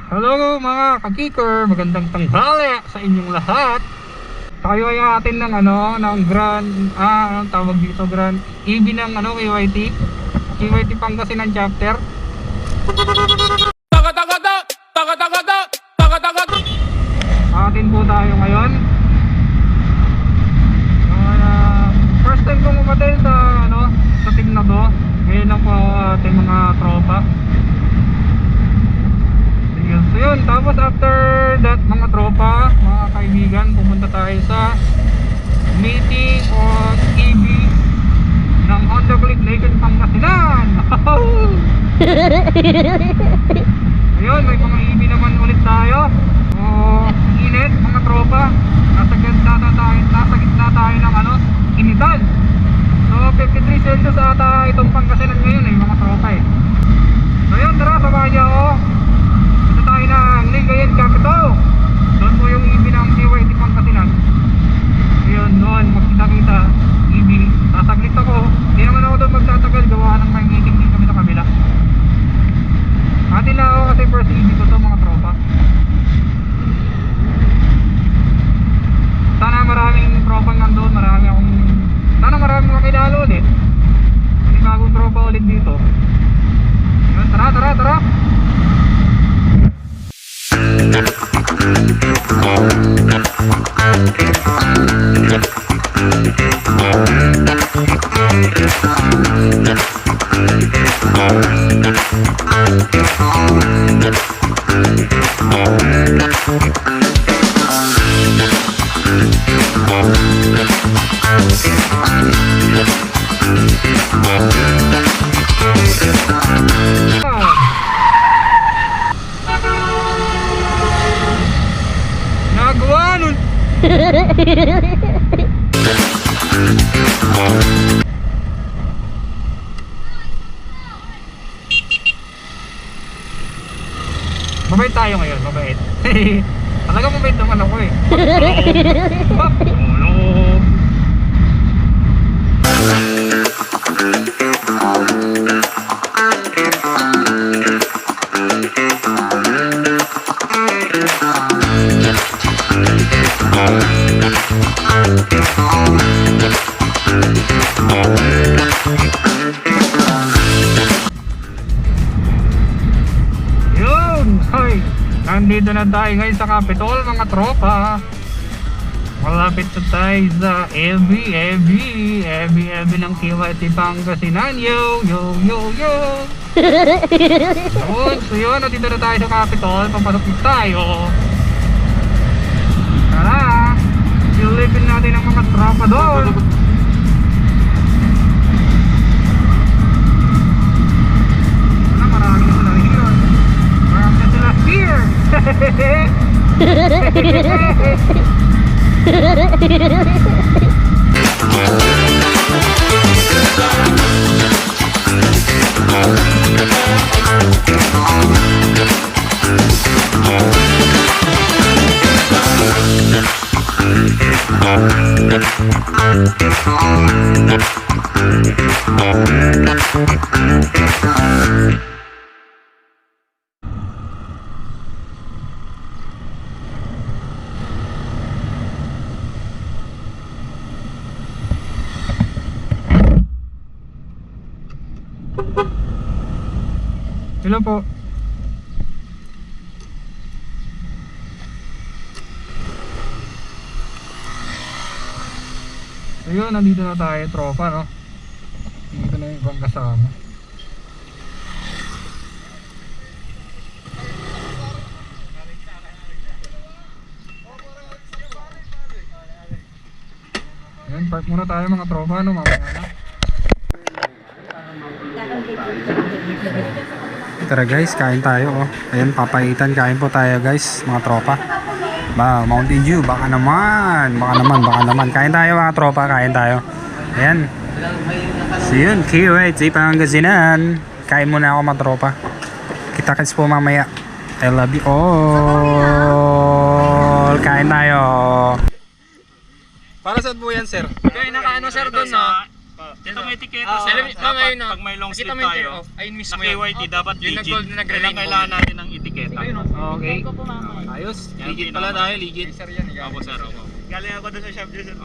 Hello mga ka-kicker, magandang tanghali sa inyong lahat. Tayo ay atin ng ng anong tawag dito, Grand EV ng KYT Pangasinan chapter. Atin po tayo ngayon. First time kong umatel sa team na to. Ngayon lang po ating mga tropa. So yun, tapos after that mga tropa, mga kaibigan, pumunta tayo sa meeting on EV ng Honda Click Nation Pangasinan. Ayun, may mga EV naman ulit tayo. Init mga tropa. Nasa gitna tayo ng initan. So 53 Celsius ata itong Pangasinan ngayon mga tropa So yun, tara, samahan niyo ako. Tayo ng Lingayen Capital. Doon po yung EV ng KYT Pangasinan. Ayun, doon magkita-kita EV. Sasaglit ako. Hindi naman ako doon magtatagal. Gawa ng may meeting din kami sa kabila. Atin na ako kasi first EV ko to mga tropa. Sana maraming tropa nandun. Sana maraming makilala ulit. May bagong tropa ulit dito. Ayun, tara. Nagawa nun. Mabait tayo ngayon, mabait. Talaga mabait naman ako Tulog. Nandito na tayo ngayon sa Capitol mga tropa. Malapit na tayo sa EV ng KYT Pangasinan. Yo. So yun, nandito na tayo sa Capitol. Papasok tayo. Tara, silipin natin ang mga tropa doon. Marami na sila here. Marami na sila here. Hello po. So yun, nandito na tayo tropa Dito na yung ibang kasama. Ayan, park muna tayo mga tropa mamaya na. Tara guys, kain tayo Ayan, papaitan, kain po tayo guys, mga tropa. Mountain Dew, baka naman. Kain tayo mga tropa, kain tayo. Ayan. So yun, KYT Pangasinan. Kain muna ako mga tropa. Kita-kits po mamaya. I love you all. Kain tayo. Para saan po yan, sir? Kaya nakaano sir doon Ito may etiketa sir. Pag Pag may long sleeve tayo, ayun mismo na KYT dapat yung legit. nag-gold na nagre-rainbow. Kailangan natin ng etiketa. etiqueta. Okay. Ko po mamaya. Ayos. Yan, Legit pala tayo, legit. Sir yan. Opo sir, opo. Galing ako doon sa shop dyan, sir.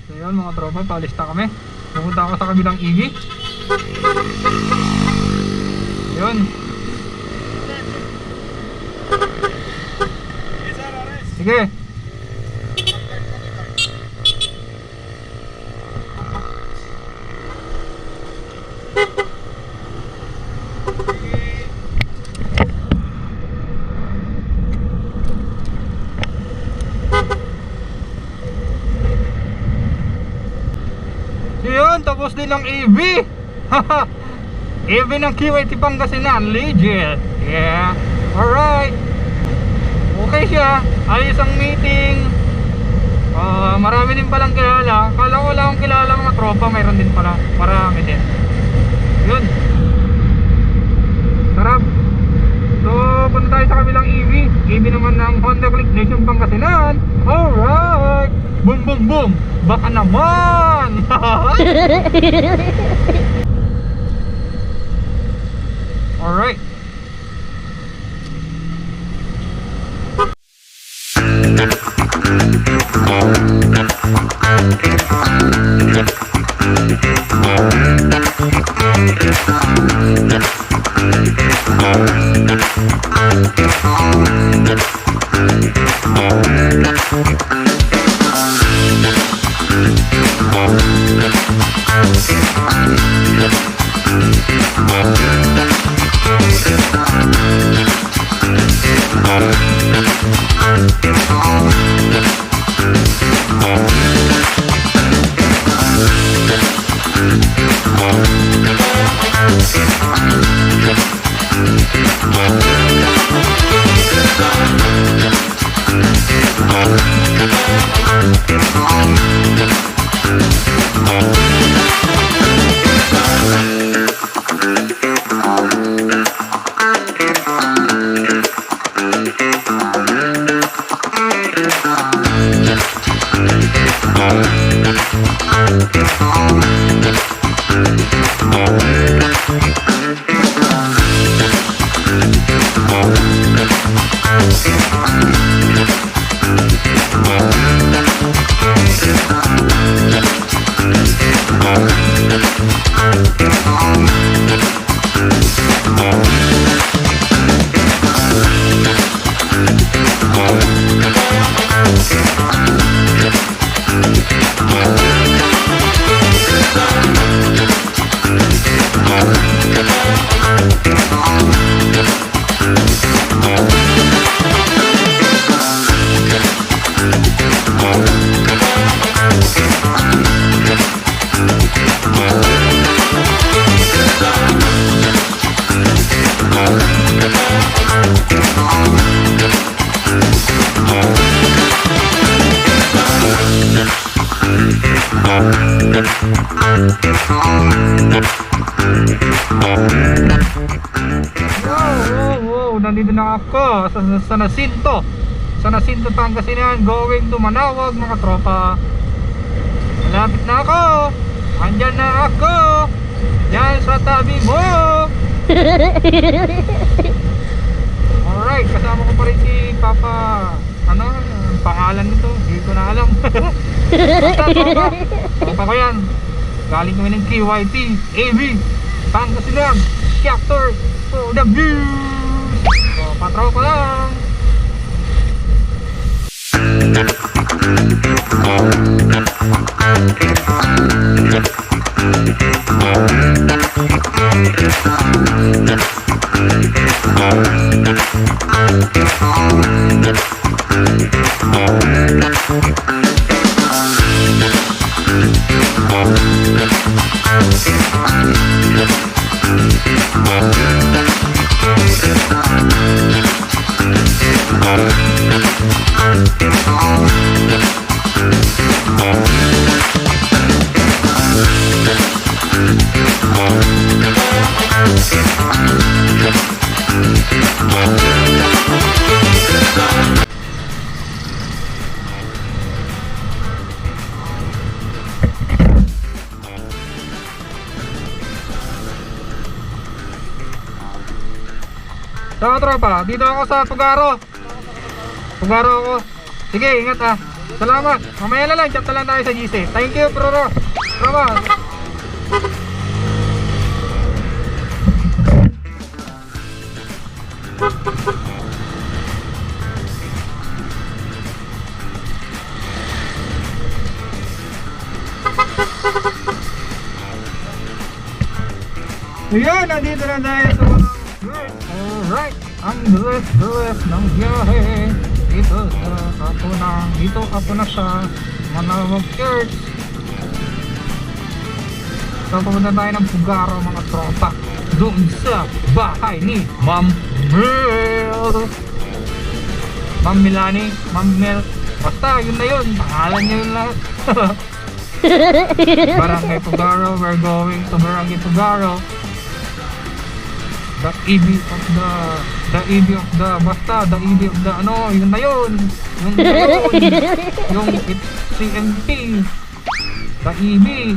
So yun mga tropa, palista kami. Pumunta ako sa kabilang EV. Yun. Sige. So yun, tapos din ang EV. EV ng QIT Pangasinan, legit. Yeah. Alright. Okay siya. Ayos ang meeting. Marami din palang kilala. Kala ko wala akong kilala mga tropa. Mayroon din pala. Marami din. Yun. Sarap. So, punta tayo sa kabilang EV. EV naman ng Honda Click Nation Pangasinan. Alright. Boom, boom, boom. Baka naman. Alright. Wow, nandito na ako sa Nasinto. Sa Nasinto, Pangasinan, going to Manawag mga tropa. Malapit na ako. Andyan na ako. Yan sa tabi mo. Alright, kasama ko pa rin si Papa. Ano, ang pangalan nito? Hindi ko na alam. Basta tropa. Tropa ko yan. Galing kami ng KYT, AV, Pangasinan, Captor for the views. So, patropa lang. So tropa, dito ako sa Tugaro. Tugaro ako. Sige, ingat ah. Salamat. Mamaya na lang, chat na lang tayo sa GC. Thank you, bro. Tropa. Ayan, nandito na tayo sa alright, ang dulas ng biyahe dito sa Kapuna. Dito ako na sa Manawag Church. So pumunta tayo ng Tugaro mga tropa, doon sa bahay ni Ma'am Mel, Ma'am Milani, Ma'am Mel, basta yun na yun, pangalan niya yun lahat. Barangay Tugaro, we're going to Barangay Tugaro. The EB of the basta the EB of the ano, yun na yun, yung it's CMP, the EB.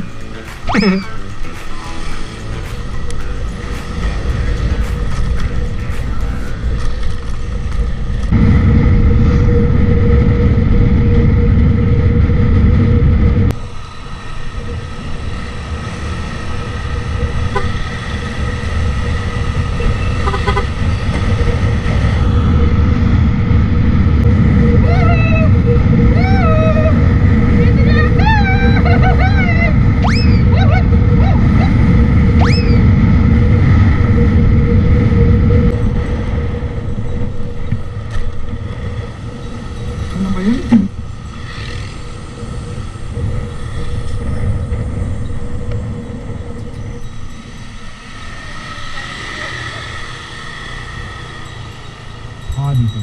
Dito.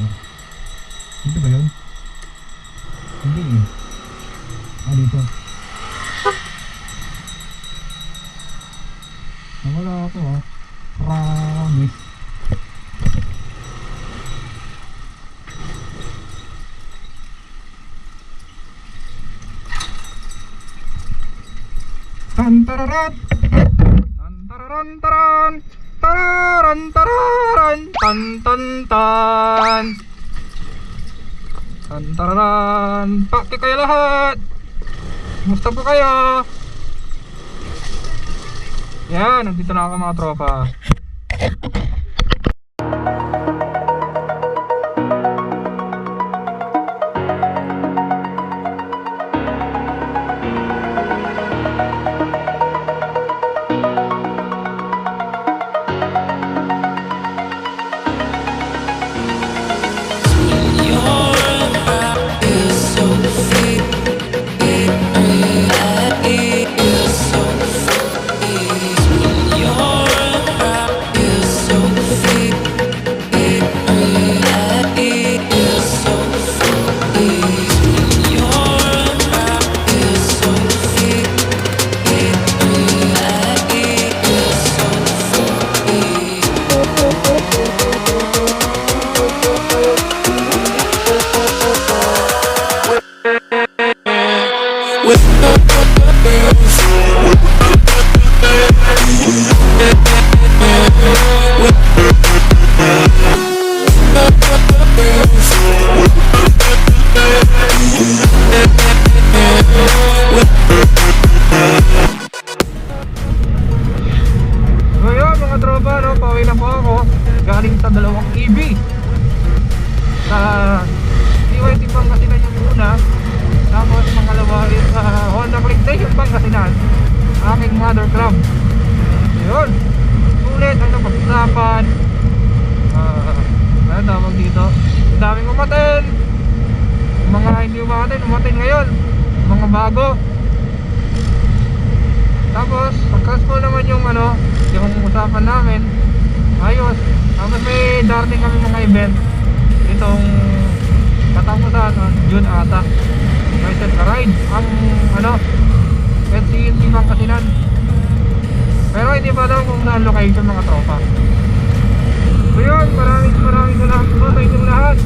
Dito ba yun? Hindi eh. Dito. Nawala ako ah. Promise. Tantararat! Tantararantaran! Tararan tararan tan tan tan tan tararan. Pakti kayo lahat. Kumusta po kayo? Yan, nandito na ako mga tropa. tropa, no? Pauwi na po ako. Galing sa dalawang EV. Sa BYD Pangasinan yung una. Tapos pangalawa is Honda Click Station Pangasinan. Aking mother club. Yun. Sulit ang napag-usapan. Ano tawag dito? Ang daming umatin. Yung mga hindi umatin ngayon. Mga bago. Tapos, successful naman yung yung usapan namin. Ayos. Tapos may darating kami mga event. Itong katapusan, June ata. May set na ride. Ang PetCNT Pangasinan. Pero hindi pa daw kung saan location mga tropa. So yun, maraming salamat po sa inyong lahat.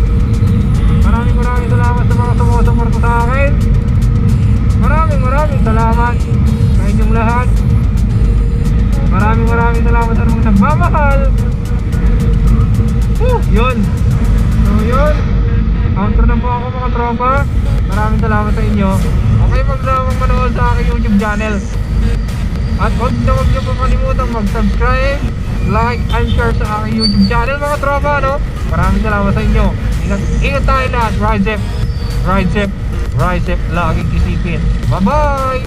Maraming salamat sa mga sumusuporta sa akin. Maraming salamat sa inyong lahat. Maraming salamat sa mga nagmamahal. Yun. So yun, outro na po ako mga tropa. Maraming salamat sa inyo. Okay, magdamang manood sa aking YouTube channel. At huwag niyo po kalimutan mag-subscribe, like, and share sa aking YouTube channel mga tropa, no? Maraming salamat sa inyo. Ingat tayo lahat. Ride safe, laging isipin. Bye-bye!